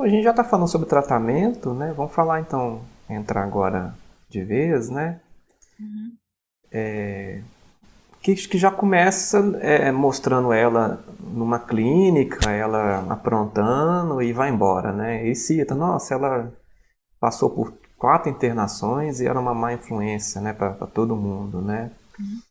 A gente já está falando sobre tratamento, né? Vamos falar então, entrar agora de vez, né? Uhum. Que já começa mostrando ela numa clínica, ela aprontando e vai embora, né? E cita, nossa, ela passou por 4 internações e era uma má influência, né, para todo mundo, né? Uhum.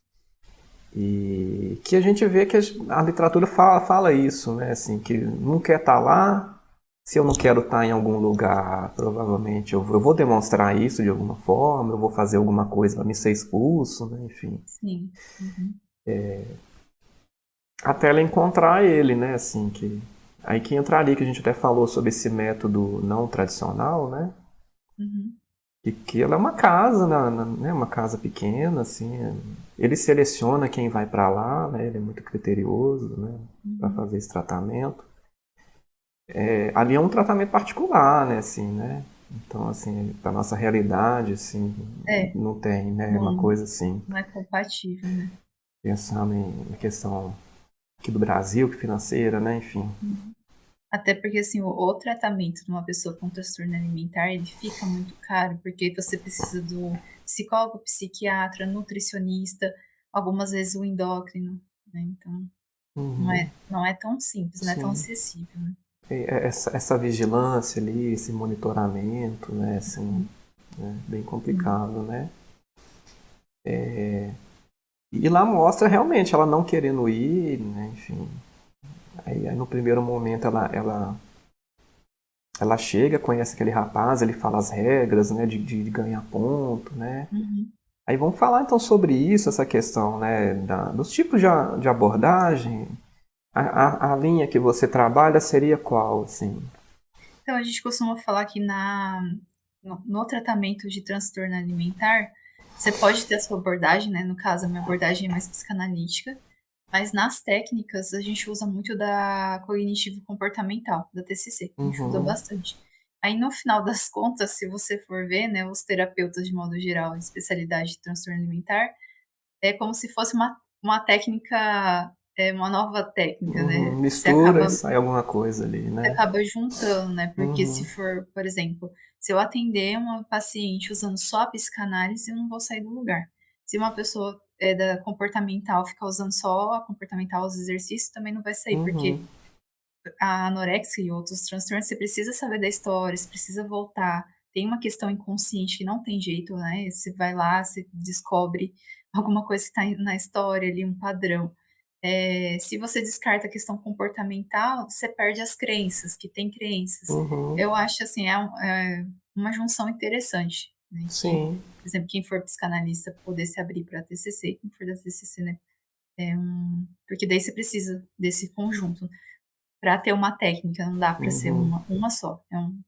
E que a gente vê que a literatura fala isso, né? Assim, que não quer estar lá. Se eu não quero estar em algum lugar, provavelmente eu vou demonstrar isso de alguma forma, eu vou fazer alguma coisa para me ser expulso, né? Enfim. Sim. Uhum. Até ela encontrar ele, né? Assim, que. Aí que entraria, que a gente até falou sobre esse método não tradicional, né? Uhum. Que ela é uma casa, né? Uma casa pequena, assim. Ele seleciona quem vai para lá, né? Ele é muito criterioso, né? Para Uhum. fazer esse tratamento. Ali é um tratamento particular, né? Assim, né? Então, assim, para nossa realidade, assim, É, não tem, né? Uma não, coisa assim. não é compatível, né? Pensando em questão aqui do Brasil, que financeira, né? Enfim. Uhum. Até porque, assim, o tratamento de uma pessoa com transtorno alimentar, ele fica muito caro, porque você precisa do psicólogo, psiquiatra, nutricionista, algumas vezes o endócrino, né? Então, Uhum, não é tão simples, não é tão sim. acessível, né? Essa vigilância ali, esse monitoramento, né? Assim, Uhum. né, bem Sim. complicado, né? E lá mostra realmente ela não querendo ir, né? Enfim. Aí no primeiro momento ela chega, conhece aquele rapaz, ele fala as regras, né? De ganhar ponto, né? Uhum. Aí vamos falar então sobre isso, essa questão, né? Dos tipos de abordagem. A linha que você trabalha seria qual, assim? Então, a gente costuma falar que no tratamento de transtorno alimentar, você pode ter a sua abordagem, né? No caso, a minha abordagem é mais psicanalítica, mas nas técnicas a gente usa muito da cognitivo-comportamental, da TCC, a gente usa Uhum, bastante. Aí, no final das contas, se você for ver, né, os terapeutas, de modo geral, de especialidade de transtorno alimentar, é como se fosse uma técnica, uma nova técnica, uhum. né? Mistura e sai alguma coisa ali, Você né? acaba juntando, né, porque se Uhum, for, por exemplo, se eu atender uma paciente usando só a psicanálise, eu não vou sair do lugar. Se uma pessoa, da comportamental ficar usando só a comportamental, os exercícios, também não vai sair, porque uhum, a anorexia e outros transtornos, você precisa saber da história, você precisa voltar. Tem uma questão inconsciente que não tem jeito, né, você vai lá, você descobre alguma coisa que está na história ali, um padrão. Se você descarta a questão comportamental, você perde as crenças, que tem crenças. uhum. Eu acho, assim, uma junção interessante, né, que, Sim. por exemplo, quem for psicanalista poder se abrir para TCC, quem for da TCC, né, porque daí você precisa desse conjunto. Para ter uma técnica, não dá para ser Uhum. uma só. É um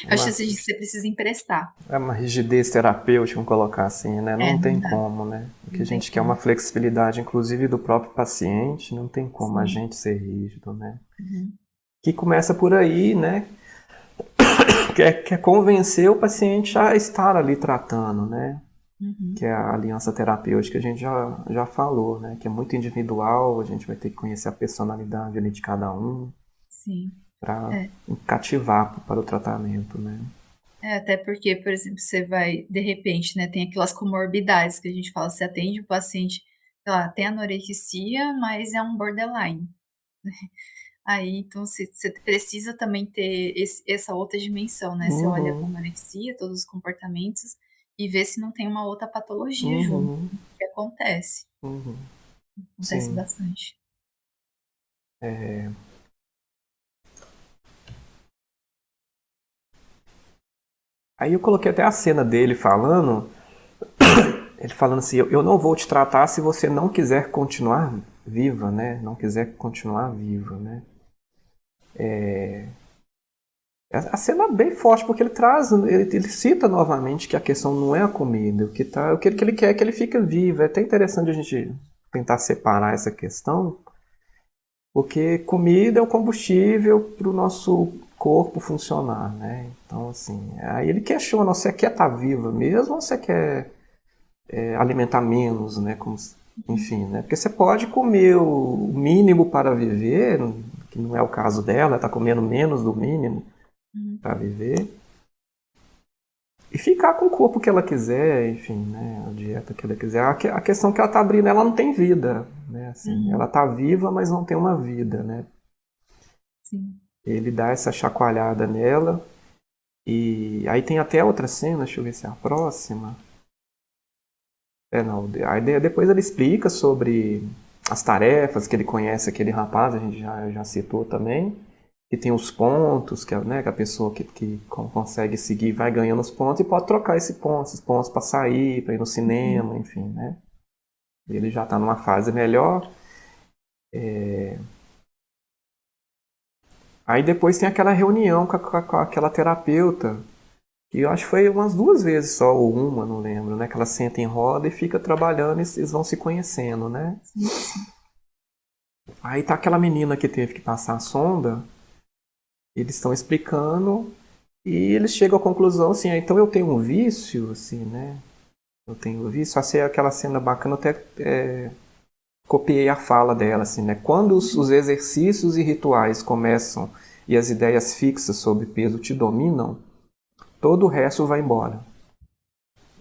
É eu acho uma, assim, que você precisa emprestar. é uma rigidez terapêutica, vamos colocar assim, né? É, Não não tem dá, como, né? O que a não tem gente quer é uma como. flexibilidade, inclusive do próprio paciente, não tem como a Sim. gente ser rígido, né? Uhum. Que começa por aí, né? Quer convencer o paciente a estar ali tratando, né? Que Uhum. é a aliança terapêutica que a gente já falou, né? Que é muito individual, a gente vai ter que conhecer a personalidade ali de cada um Sim. para É. cativar para o tratamento, né? Até porque, por exemplo, você vai de repente, né, tem aquelas comorbidades que a gente fala, você atende o paciente, sei lá, tem anorexia, mas é um borderline. Aí, então você precisa também ter essa outra dimensão, né, você olha a Uhum, anorexia, todos os comportamentos, e vê se não tem uma outra patologia junto, uhum, que acontece. uhum. Acontece Sim. bastante. Aí eu coloquei até a cena dele falando, ele falando assim, eu não vou te tratar se você não quiser continuar viva, né? Não quiser continuar viva, né? A cena é bem forte porque ele cita novamente que a questão não é a comida, o que ele quer é que ele fique vivo. É até interessante a gente tentar separar essa questão, porque comida é o combustível para o nosso corpo funcionar, né? Então, assim, aí ele questiona, você quer estar viva mesmo ou você quer alimentar menos, né? enfim, né? Porque você pode comer o mínimo para viver, que não é o caso dela, está comendo menos do mínimo Uhum. para viver, e ficar com o corpo que ela quiser, enfim, né? A dieta que ela quiser. A questão que ela está abrindo, ela não tem vida, né? Assim, ela Uhum. está viva, mas não tem uma vida, né? Sim. Ele dá essa chacoalhada nela, e aí tem até outra cena, deixa eu ver se é a próxima. Não, aí depois ele explica sobre as tarefas que ele conhece aquele rapaz, a gente já citou também, que tem os pontos, que, né, que a pessoa que consegue seguir vai ganhando os pontos e pode trocar esses pontos para sair, para ir no Uhum. cinema, enfim, né? Ele já está numa fase melhor. Aí depois tem aquela reunião com aquela terapeuta, que eu acho que foi umas 2 vezes só, ou uma, não lembro, né? Que ela senta em roda e fica trabalhando e eles vão se conhecendo, né? Sim, sim. Aí tá aquela menina que teve que passar a sonda, eles estão explicando e eles chegam à conclusão assim, então eu tenho um vício, assim, né? Eu tenho um vício, achei aquela cena bacana, até copiei a fala dela, assim, né? Quando os exercícios e rituais começam e as ideias fixas sobre peso te dominam, todo o resto vai embora.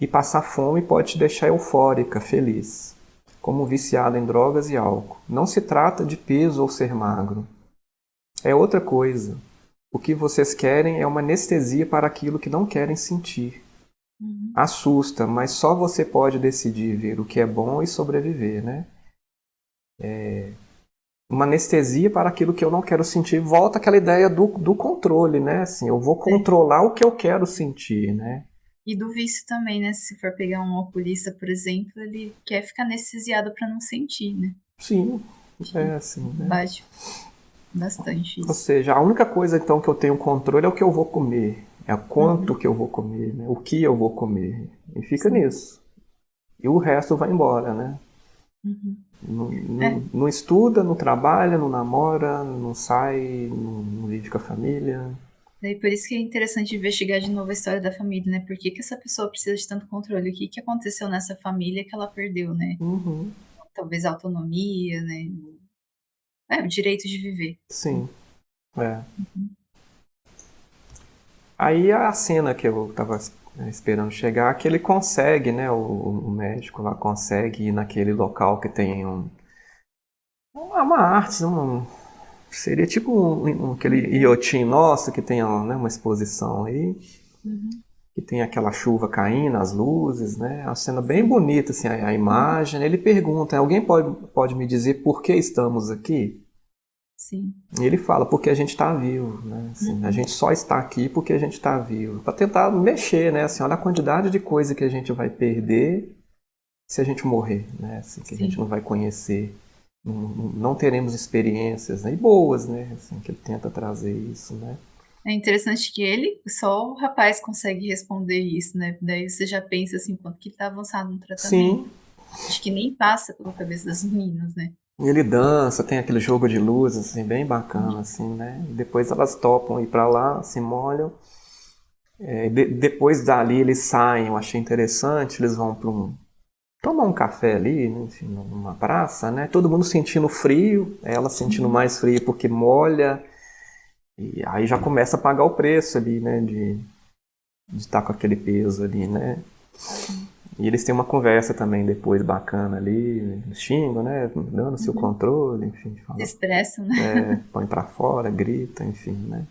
E passar fome pode te deixar eufórica, feliz, como viciada em drogas e álcool. Não se trata de peso ou ser magro. É outra coisa. O que vocês querem é uma anestesia para aquilo que não querem sentir. Uhum. Assusta, mas só você pode decidir ver o que é bom e sobreviver, né? Uma anestesia para aquilo que eu não quero sentir. Volta aquela ideia do controle, né? Assim, eu vou É. controlar o que eu quero sentir, né? E do vício também, né? Se for pegar um oculista, por exemplo, ele quer ficar anestesiado para não sentir, né? Sim, Acho é que assim, né? bate bastante Ou isso. seja, a única coisa então que eu tenho controle é o que eu vou comer, é quanto Uhum. que eu vou comer, né? O que eu vou comer. E fica Sim. nisso. E o resto vai embora, né? Uhum. Não, É. não estuda, não trabalha, não namora, não sai, não vive com a família. Daí por isso que é interessante investigar de novo a história da família, né? Por que que essa pessoa precisa de tanto controle? O que que aconteceu nessa família que ela perdeu, né? Uhum, Talvez a autonomia, né? O direito de viver. sim, é. Uhum. Aí a cena que eu tava esperando chegar, que ele consegue, né? O médico lá consegue ir naquele local que tem uma arte, seria tipo aquele Museu. iotim nosso que tem né, uma exposição aí, Uhum. que tem aquela chuva caindo, as luzes, né? A cena bem Sim. bonita, assim, a imagem. Ele pergunta, alguém pode me dizer por que estamos aqui? Sim. E ele fala, porque a gente está vivo, né? Assim, a Uhum. gente só está aqui porque a gente está vivo. Para tentar mexer, né? Assim, olha a quantidade de coisa que a gente vai perder se a gente morrer, né? Assim, que a gente Sim. não vai conhecer, não teremos experiências, né? E boas, né? Assim, que ele tenta trazer isso, né? É interessante que ele, só o rapaz consegue responder isso, né? Daí você já pensa assim, quanto que ele tá avançado no tratamento. Sim, Acho que nem passa pela cabeça das meninas, né? ele dança, tem aquele jogo de luzes, assim, bem bacana, assim, né? E depois elas topam ir para lá, se molham. Depois dali eles saem, eu achei interessante, eles vão para tomar um café ali, né, enfim, numa praça, né? Todo mundo sentindo frio, ela sentindo Uhum. mais frio porque molha, e aí já começa a pagar o preço ali, né? De estar com aquele peso ali, né? Sim. E eles têm uma conversa também depois bacana ali, eles xingam, né? Dando-se o Uhum. controle, enfim, Se fala, expressam, né? põe pra fora, grita, enfim, né?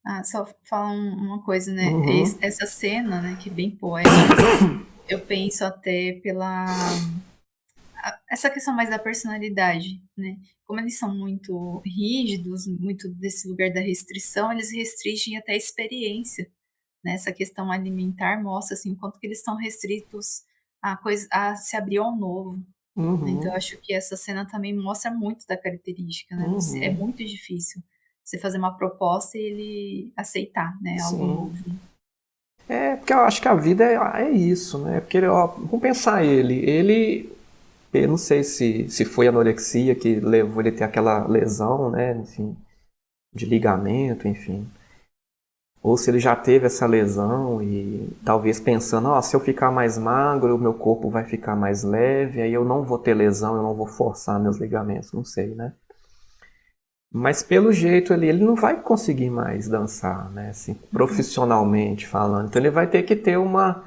Ah, só falar uma coisa, né? Uhum, Essa cena, né, que é bem poética, eu penso até pela essa questão mais da personalidade, né? Como eles são muito rígidos, muito desse lugar da restrição, eles restringem até a experiência, né? Essa questão alimentar mostra assim o quanto que eles estão restritos a se abrir ao novo, né? Então eu uhum, acho que essa cena também mostra muito da característica, né? É uhum. muito difícil você fazer uma proposta e ele aceitar, né, algo Sim. novo. Porque eu acho que a vida é isso, né? Porque, ó, vamos pensar eu não sei se foi anorexia que levou ele a ter aquela lesão, né? Enfim, de ligamento, enfim. ou se ele já teve essa lesão e talvez pensando, ó, se eu ficar mais magro, o meu corpo vai ficar mais leve, aí eu não vou ter lesão, eu não vou forçar meus ligamentos, não sei, né? Mas pelo jeito ele não vai conseguir mais dançar, né? Assim, profissionalmente falando. Então ele vai ter que ter uma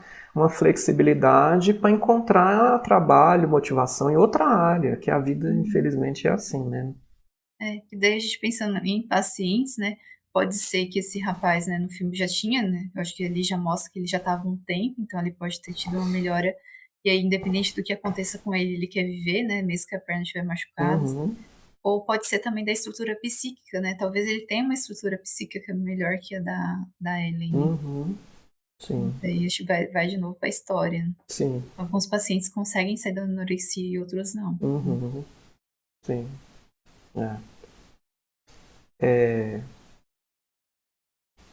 flexibilidade para encontrar trabalho, motivação em outra área, que a vida, infelizmente, é assim, né? E daí a gente pensando em pacientes, né? Pode ser que esse rapaz, né, no filme já tinha, né? Eu acho que ele já mostra que ele já estava um tempo, então ele pode ter tido uma melhora. E aí, independente do que aconteça com ele, ele quer viver, né? Mesmo que a perna estiver machucada. Uhum, Ou pode ser também da estrutura psíquica, né? Talvez ele tenha uma estrutura psíquica melhor que a da Ellen, né? uhum, sim, Daí a gente vai de novo para a história, né? sim, Alguns pacientes conseguem sair da anorexia e outros não. uhum, sim. É.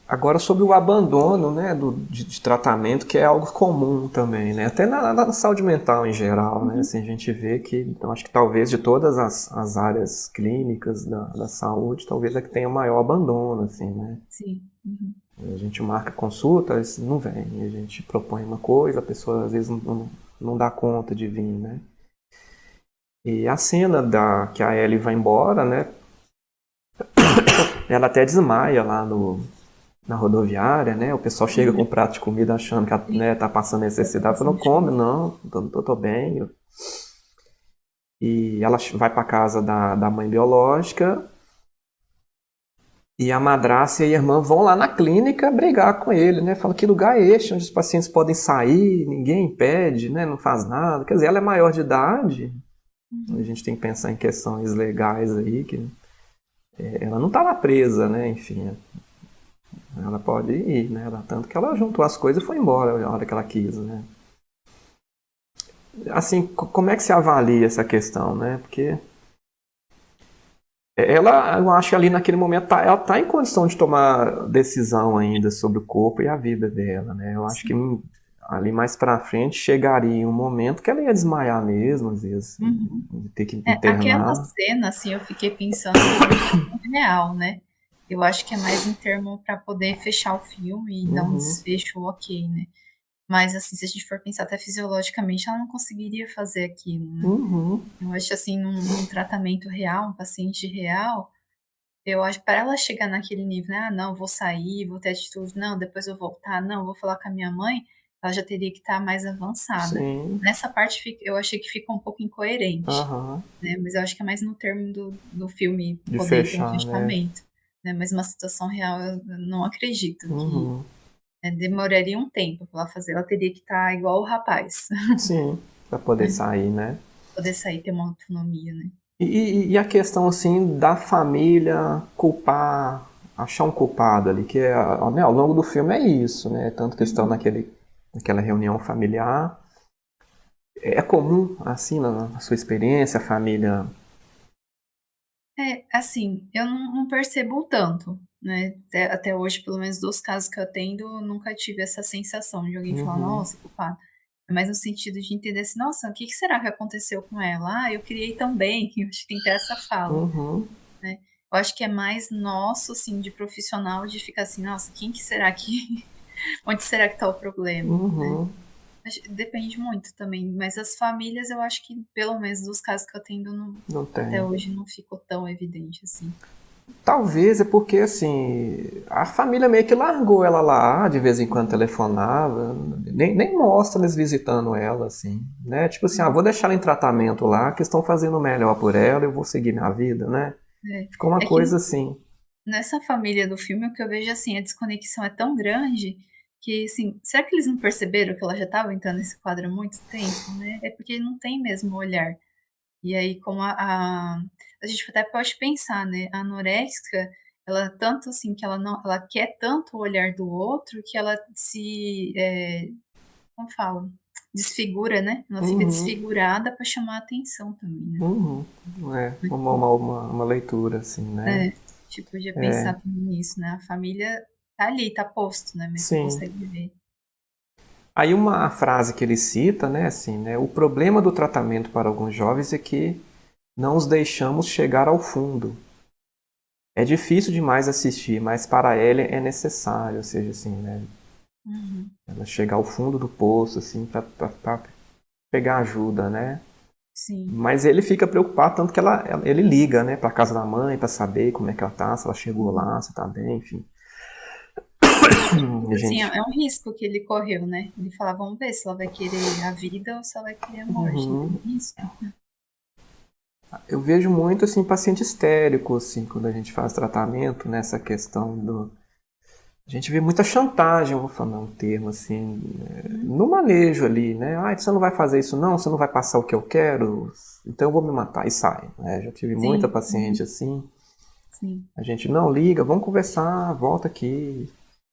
Agora sobre o abandono, né, de tratamento, que é algo comum também, né, até na saúde mental em geral, né, Uhum. assim, a gente vê que, então, acho que talvez de todas as áreas clínicas da saúde, talvez é que tenha o maior abandono, assim, né. Sim. Uhum. A gente marca consulta, eles não vem, a gente propõe uma coisa, a pessoa às vezes não dá conta de vir, né. E a cena que a Ellie vai embora, né, ela até desmaia lá na rodoviária, né? O pessoal chega com um Uhum. prato de comida achando que Sim. né, tá passando necessidade. Fala, não Bastante. come, não, tô bem. E ela vai para casa da mãe biológica e a madrasta e a irmã vão lá na clínica brigar com ele, né? Fala, que lugar é este onde os pacientes podem sair, ninguém impede, né? Não faz nada. Quer dizer, ela é maior de idade, a Uhum. gente tem que pensar em questões legais aí, que ela não tá lá presa, né? Enfim, ela pode ir, né? Tanto que ela juntou as coisas e foi embora na hora que ela quis, né? Assim, como é que se avalia essa questão, né? Porque ela, eu acho que ali naquele momento ela tá em condição de tomar decisão ainda sobre o corpo e a vida dela, né? Eu acho que Sim. ali mais pra frente chegaria um momento que ela ia desmaiar mesmo, às vezes, Uhum. de ter que Aquela internar. cena, assim, eu fiquei pensando que não é tão real, né. Eu acho que é mais em termo para poder fechar o filme e dar um Uhum, desfecho ok, né. Mas, assim, se a gente for pensar até fisiologicamente, ela não conseguiria fazer aquilo, né. uhum, Eu acho, assim, num tratamento real, um paciente real, eu acho para ela chegar naquele nível, né: "Ah, não, vou sair, vou ter atitude, não, depois eu voltar, não, vou falar com a minha mãe", ela já teria que estar mais avançada. sim, Nessa parte eu achei que ficou um pouco incoerente, aham, né, mas eu acho que é mais no termo do filme de poder ter um fechar, né? fechamento, né, mas uma situação real eu não acredito que, Uhum, demoraria um tempo pra ela fazer, ela teria que estar igual o rapaz, sim, para poder né, sair, né? poder sair, ter uma autonomia, né. E a questão assim da família culpar, achar um culpado ali, que né, ao longo do filme é isso, né? Tanto que estão Uhum. naquela reunião familiar. É comum, assim, na sua experiência, a família. É, assim, eu não percebo tanto, né, até hoje, pelo menos dos casos que eu atendo, eu nunca tive essa sensação de alguém falar: Uhum, "Nossa, culpado". É mais no sentido de entender assim: "Nossa, o que que será que aconteceu com ela? Ah, eu criei tão bem", eu acho que tem que ter essa fala, uhum, né. Eu acho que é mais nosso, assim, de profissional, de ficar assim: "Nossa, quem que será que onde será que está o problema?", né. uhum, Acho depende muito também, mas as famílias eu acho que, pelo menos dos casos que eu atendo, não não até tem. hoje não ficou tão evidente assim. Talvez é porque, assim, a família meio que largou ela lá, de vez em quando Uhum, telefonava, nem mostra eles visitando ela, assim, né? Tipo assim, uhum. vou deixar ela em tratamento lá, que estão fazendo o melhor por ela, eu vou seguir minha vida, né? Ficou uma É que coisa assim. nessa família do filme, o que eu vejo, assim, a desconexão é tão grande que, assim, será que eles não perceberam que ela já estava entrando nesse quadro há muito tempo, né? É porque não tem mesmo olhar. E aí, como a gente até pode pensar, né, a anoréxica, ela tanto assim que ela não ela quer tanto o olhar do outro que ela se, como fala? Desfigura, né? Ela fica Uhum, desfigurada para chamar a atenção também, né? uhum. É, uma leitura, assim, né? É, tipo, de É, pensar também nisso, né, a família tá ali, tá posto, né, mas você sim. consegue ver. Aí uma frase que ele cita, né, assim, né? O problema do tratamento para alguns jovens é que não os deixamos chegar ao fundo. é difícil demais assistir, mas para ela é necessário, ou seja, assim, né? Uhum. Ela chegar ao fundo do poço, assim, pra pegar ajuda, né? Sim. Mas ele fica preocupado, tanto que ele liga, né, pra casa da mãe, pra saber como é que ela tá, se ela chegou Uhum. lá, se tá bem, enfim. Tipo assim, Gente, é um risco que ele correu, né? Ele fala, vamos ver se ela vai querer a vida ou se ela vai querer a morte. É uhum. um risco. Eu vejo muito, assim, paciente histérico, assim, quando a gente faz tratamento, nessa questão do... A gente vê muita chantagem, eu vou falar um termo, assim, Uhum. no manejo ali, né? Ah, você não vai fazer isso não, você não vai passar o que eu quero, então eu vou me matar, e sai, né? Já tive muita Sim. paciente assim, Sim. a gente, não, liga, vamos conversar, volta aqui,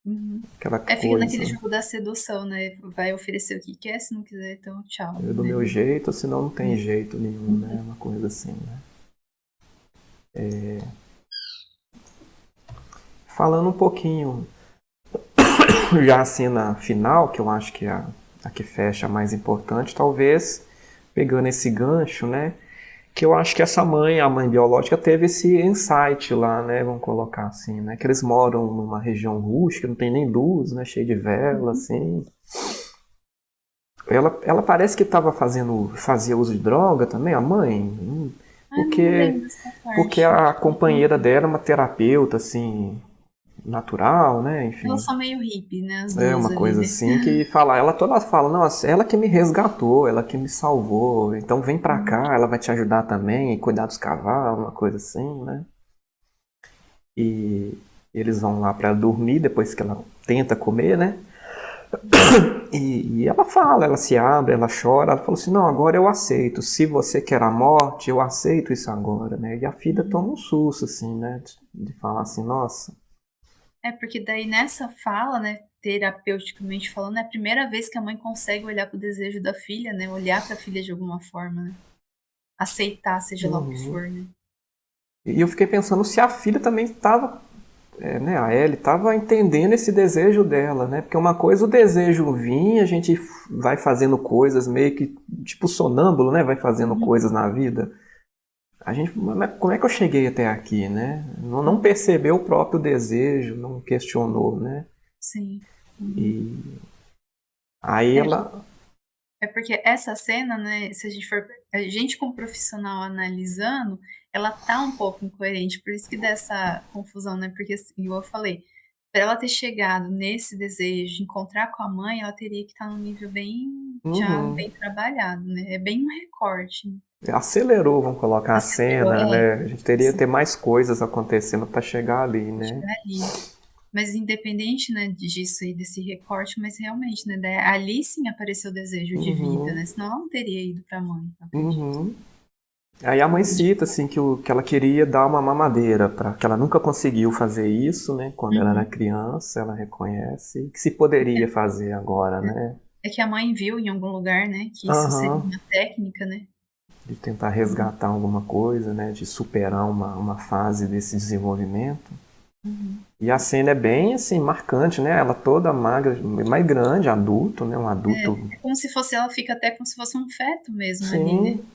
Uhum. aquela É, fica naquele coisa, jogo da sedução, né? Vai oferecer o que quer, se não quiser, então tchau, eu do né? meu jeito, senão não tem jeito nenhum, né? Uhum. Uma coisa assim, né? Falando um pouquinho, já a cena final, que eu acho que é a que fecha a mais importante, talvez, pegando esse gancho, né? Que eu acho que essa mãe, a mãe biológica, teve esse insight lá, né? Vamos colocar assim, né? Que eles moram numa região rústica, não tem nem luz, né? Cheio de vela, Uhum. assim. Ela parece que fazia uso de droga também, a mãe. Ah, eu não me Porque, lembro dessa porque parte. a companheira dela é uma terapeuta, assim, natural, né? Elas Enfim. são meio hippie, né? As É duas uma ali, coisa né? assim que ela toda fala, nossa, ela que me resgatou, ela que me salvou, então vem pra Uhum. cá, ela vai te ajudar também, e cuidar dos cavalos, uma coisa assim, né? E eles vão lá pra dormir depois que ela tenta comer, né? E ela fala, ela se abre, ela chora, ela falou assim, não, agora eu aceito, se você quer a morte, eu aceito isso agora, né? E a filha toma Uhum. um susto, assim, né? De falar assim, nossa. É porque daí nessa fala, né, terapeuticamente falando, é a primeira vez que a mãe consegue olhar pro desejo da filha, né? Olhar pra filha de alguma forma, né? Aceitar, seja lá o que Uhum. for, né? E eu fiquei pensando se a filha também estava, né, a Ellie estava entendendo esse desejo dela, né? Porque uma coisa o desejo vinha, a gente vai fazendo coisas meio que tipo sonâmbulo, né? Vai fazendo Uhum. coisas na vida. A gente, mas como é que eu cheguei até aqui, né? Não Uhum. percebeu o próprio desejo, não questionou, né? Sim. Uhum. E aí É, ela, é porque essa cena, né, se a gente for a gente como profissional analisando, ela tá um pouco incoerente, por isso que dá essa confusão, né, porque assim, igual eu falei, pra ela ter chegado nesse desejo de encontrar com a mãe, ela teria que estar num nível bem já uhum, bem trabalhado, né, é bem um recorte, né, acelerou, vamos colocar a acelerou cena, né? A gente teria que sim, ter mais coisas acontecendo para chegar ali, né? chegar ali. Mas independente, né, disso aí, desse recorte, mas realmente, né, da ali sim apareceu o desejo de vida, Uhum, né, senão ela não teria ido pra mãe, eu acredito. uhum. Aí a mãe cita assim que ela queria dar uma mamadeira para que ela nunca conseguiu fazer isso, né? Quando ela era Uhum. criança, ela reconhece que se poderia fazer agora, né? É que a mãe viu em algum lugar, né, que isso seria Aham. uma técnica, né. De tentar Uhum, resgatar alguma coisa, né? De superar uma fase desse desenvolvimento. uhum. E a cena é bem assim marcante, né? Ela toda magra, mais grande, adulto, né? Um adulto, É como se fosse ela fica até como se fosse um feto mesmo ali, né. sim,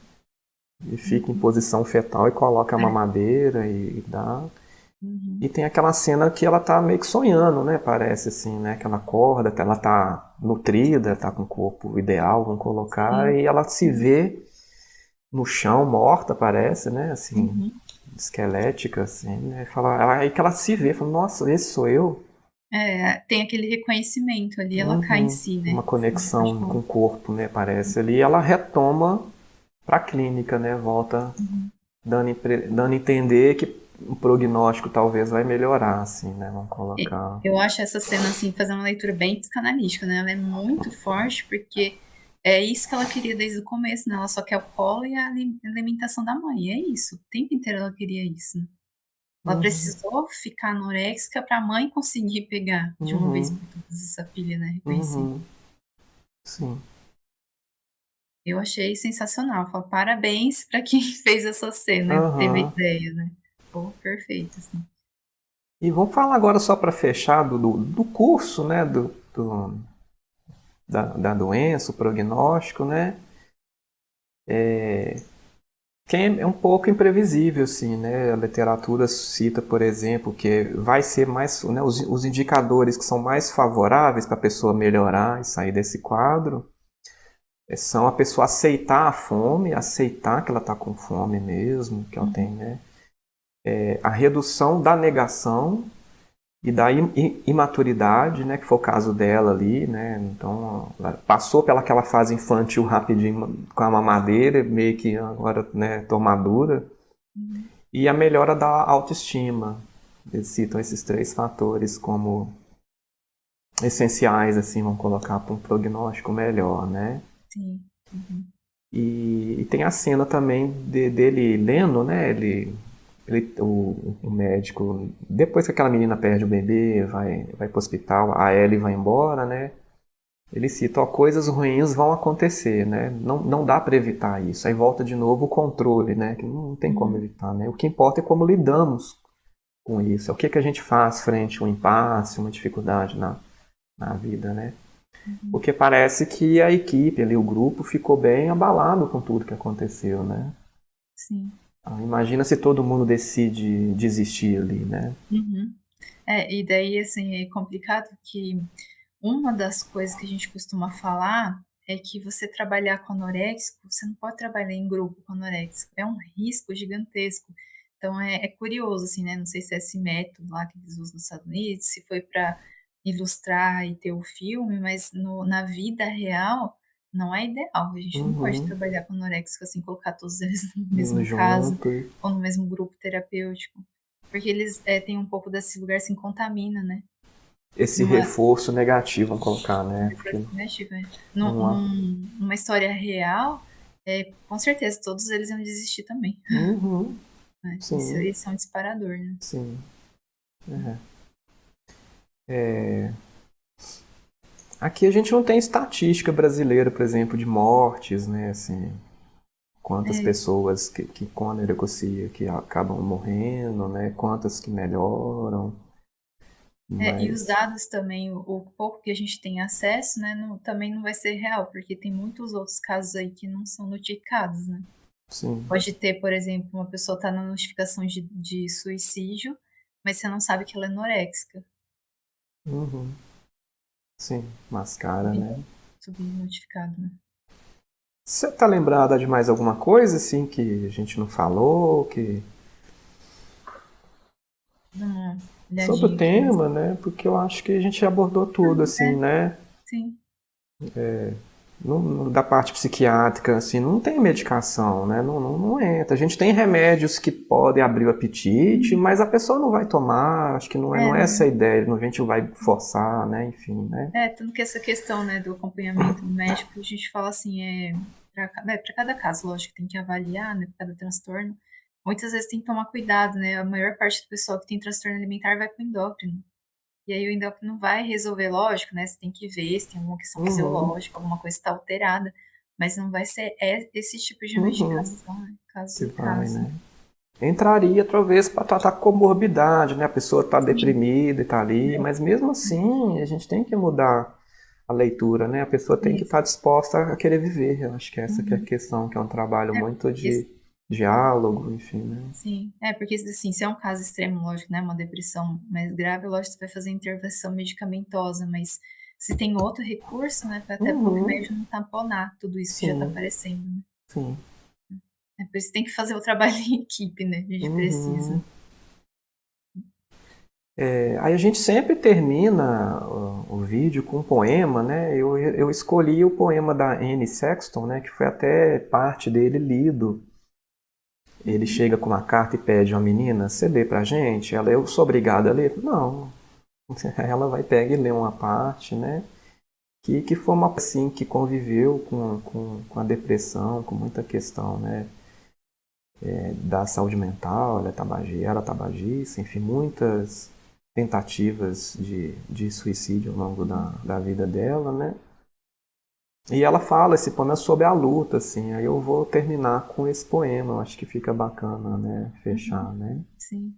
e fica em Uhum. posição fetal e coloca a É. mamadeira e dá. Uhum. E tem aquela cena que ela tá meio que sonhando, né? Parece assim, né? Que ela acorda, ela tá nutrida, tá com o corpo ideal, vamos colocar, Sim. e ela se Uhum. vê no chão, morta, parece, né? Assim, Uhum. esquelética, assim, né? Aí que ela se vê, fala, nossa, esse sou eu? É, tem aquele reconhecimento ali, ela cai em Uhum. si, Uma né. Sim, pode conexão falar. com o corpo, né? Parece ali. E ela retoma pra clínica, né? Volta Uhum. dando a entender que o prognóstico talvez vai melhorar, assim, né? Vamos colocar. Eu acho essa cena, assim, fazer uma leitura bem psicanalítica, né, ela é muito forte, porque é isso que ela queria desde o começo, né, ela só quer o colo e a alimentação da mãe, é isso, o tempo inteiro ela queria isso, né. Ela Uhum, precisou ficar anoréxica pra mãe conseguir pegar de uma vez uhum, por todas essa filha, né, reconhecer. uhum, sim. Eu achei sensacional, falo: "Parabéns pra quem fez essa cena, teve a Aham. ideia", né. Pô, perfeito, assim. E vamos falar agora só para fechar do curso, né? Da doença, o prognóstico, né? que é um pouco imprevisível, assim, né? A literatura cita, por exemplo, que vai ser mais, né, os indicadores que são mais favoráveis para a pessoa melhorar e sair desse quadro são a pessoa aceitar a fome, aceitar que ela está com fome mesmo, que ela tem, né? A redução da negação e da imaturidade, né, que foi o caso dela ali, né, então ela passou pelaquela fase infantil rapidinho com a mamadeira, meio que agora, né, tô madura, e a melhora da autoestima. Eles citam esses 3 fatores como essenciais, assim, vamos colocar para um prognóstico melhor, né. Sim. Uhum. E tem a cena também dele lendo, né, o médico, depois que aquela menina perde o bebê, vai pro hospital, a Ellie vai embora, né? Ele cita, ó, coisas ruins vão acontecer, né? Não dá para evitar isso. Aí volta de novo o controle, né? Que não tem como evitar, né? O que importa é como lidamos com isso. É o que, que a gente faz frente a um impasse, uma dificuldade na vida, né? Porque parece que a equipe ali, o grupo, ficou bem abalado com tudo que aconteceu, né? Sim. Imagina se todo mundo decide desistir ali, né? Uhum. E daí, assim, é complicado que uma das coisas que a gente costuma falar é que você trabalhar com anoréxico, você não pode trabalhar em grupo com anoréxico, é um risco gigantesco. Então é curioso, assim, né, não sei se é esse método lá que eles usam nos Estados Unidos, se foi para ilustrar e ter o filme, mas na vida real não é ideal, a gente não pode Uhum. trabalhar com anoréxico, assim, colocar todos eles no mesmo casa Junto. ou no mesmo grupo terapêutico, porque eles, têm um pouco desse lugar, se contamina, né. Esse Numa reforço negativo, vamos colocar, né? Porque Alternativa, é. uma. Numa história real, com certeza todos eles iam desistir também, Uhum. né. Sim, Isso é um disparador, né. sim. É. Aqui a gente não tem estatística brasileira, por exemplo, de mortes, né? Assim, quantas É, pessoas que com anorexia que acabam morrendo, né? Quantas que melhoram, e os mas dados também, o pouco que a gente tem acesso, né, também não vai ser real, porque tem muitos outros casos aí que não são notificados, né. sim. Pode ter, por exemplo, uma pessoa tá na notificação de suicídio, mas você não sabe que ela é anoréxica, Uhum. Sim, mascara, bem né? subnotificado, né. Você tá lembrada de mais alguma coisa assim que a gente não falou, que Dá uma sobre o olhadinha aqui, mas tema, né? Porque eu acho que a gente abordou tudo, assim, né? sim. Da parte psiquiátrica, assim, não tem medicação, né? Não entra. A gente tem remédios que podem abrir o apetite, Uhum. mas a pessoa não vai tomar. Acho que não é essa Não. a ideia. A gente vai forçar, né? Enfim, né? Tanto que essa questão, né, do acompanhamento médico, a gente fala assim, pra cada caso, lógico que tem que avaliar, né, pra cada transtorno. Muitas vezes tem que tomar cuidado, né, a maior parte do pessoal que tem transtorno alimentar vai para o endócrino. E aí o endócrino vai resolver, lógico, né, você tem que ver se tem alguma questão Uhum, fisiológica, alguma coisa está alterada, mas não vai ser esse tipo de uhum, medicação, né, casos que e vai, casos. né? Entraria, talvez, para tratar comorbidade, né? A pessoa está Sim, deprimida e está ali, né, mas mesmo assim, a gente tem que mudar a leitura, né? A pessoa tem que isso. estar disposta a querer viver. Eu acho que essa que é a Uhum. questão, que é um trabalho muito Porque de diálogo, enfim, né? sim. Porque assim, se é um caso extremo, lógico, né, uma depressão mais grave, lógico, você vai fazer intervenção medicamentosa, mas se tem outro recurso, né, vai até para o Uhum, remédio não tamponar tudo isso que já está sim, aparecendo, né. sim. Por isso tem que fazer o trabalho em equipe, né, a gente precisa. Uhum. Aí a gente sempre termina o vídeo com um poema, né? Eu escolhi o poema da Anne Sexton, né? Que foi até parte dele lido. Ele Uhum. chega com uma carta e pede a uma menina, você lê pra gente? Ela, eu sou obrigada a ler? Não. Ela vai pegar e lê uma parte, né? Que foi uma assim que conviveu com a depressão, com muita questão, né? Da saúde mental, ela é tabagista, enfim, muitas tentativas de suicídio ao longo da vida dela, né? E ela fala, esse poema é sobre a luta, assim, aí eu vou terminar com esse poema, eu acho que fica bacana, né? Fechar, Uhum. né? Sim.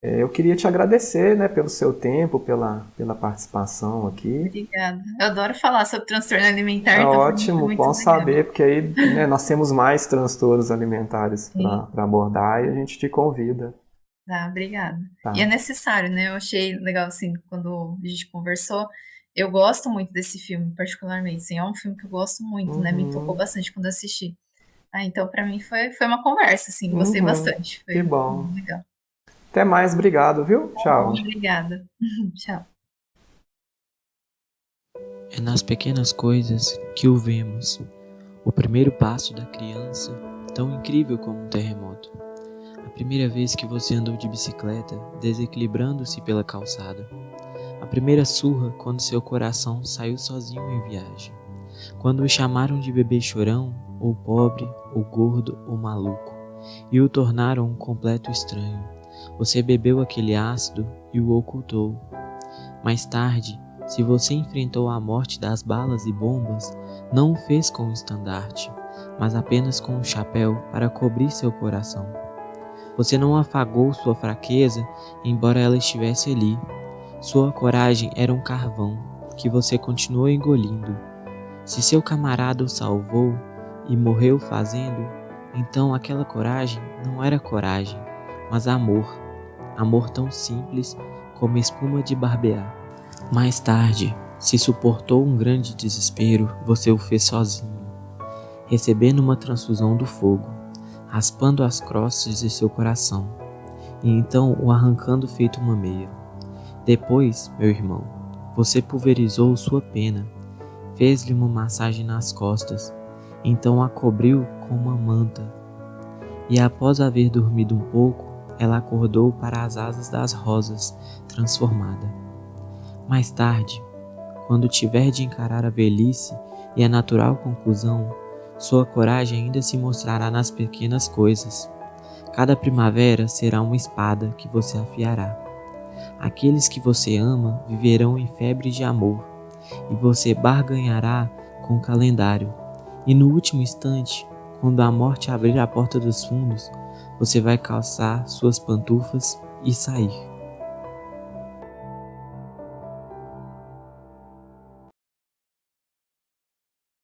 Eu queria te agradecer, né, pelo seu tempo, pela participação aqui. Obrigada. Eu adoro falar sobre transtorno alimentar, É então foi muito, ótimo, muito bom legal. saber, porque aí, né, nós temos mais transtornos alimentares Sim. para abordar e a gente te convida, Tá, obrigada. E é tá? necessário, né, eu achei legal, assim, quando a gente conversou, eu gosto muito desse filme, particularmente, assim, é um filme que eu gosto muito, né, me tocou Uhum, bastante quando assisti. Ah, então pra mim foi uma conversa, assim, gostei uhum, bastante, que foi bom. bem legal. Até mais, obrigado, viu? Tá bom, Tchau. obrigada. Tchau. É nas pequenas coisas que o vemos. O primeiro passo da criança, tão incrível como um terremoto. A primeira vez que você andou de bicicleta, desequilibrando-se pela calçada. A primeira surra quando seu coração saiu sozinho em viagem. Quando o chamaram de bebê chorão, ou pobre, ou gordo, ou maluco, e o tornaram um completo estranho. Você bebeu aquele ácido e o ocultou. Mais tarde, se você enfrentou a morte das balas e bombas, não o fez com um estandarte, mas apenas com um chapéu para cobrir seu coração. Você não afagou sua fraqueza, embora ela estivesse ali. Sua coragem era um carvão que você continuou engolindo. Se seu camarada o salvou e morreu fazendo, então aquela coragem não era coragem, mas amor. Amor tão simples como espuma de barbear. Mais tarde, se suportou um grande desespero, você o fez sozinho, recebendo uma transfusão do fogo, raspando as crostas de seu coração, e então o arrancando feito uma meia. Depois, meu irmão, você pulverizou sua pena, fez-lhe uma massagem nas costas, então a cobriu com uma manta, e após haver dormido um pouco, ela acordou para as asas das rosas, transformada. Mais tarde, quando tiver de encarar a velhice e a natural conclusão, sua coragem ainda se mostrará nas pequenas coisas. Cada primavera será uma espada que você afiará. Aqueles que você ama viverão em febre de amor, e você barganhará com o calendário. E no último instante, quando a morte abrir a porta dos fundos, você vai calçar suas pantufas e sair.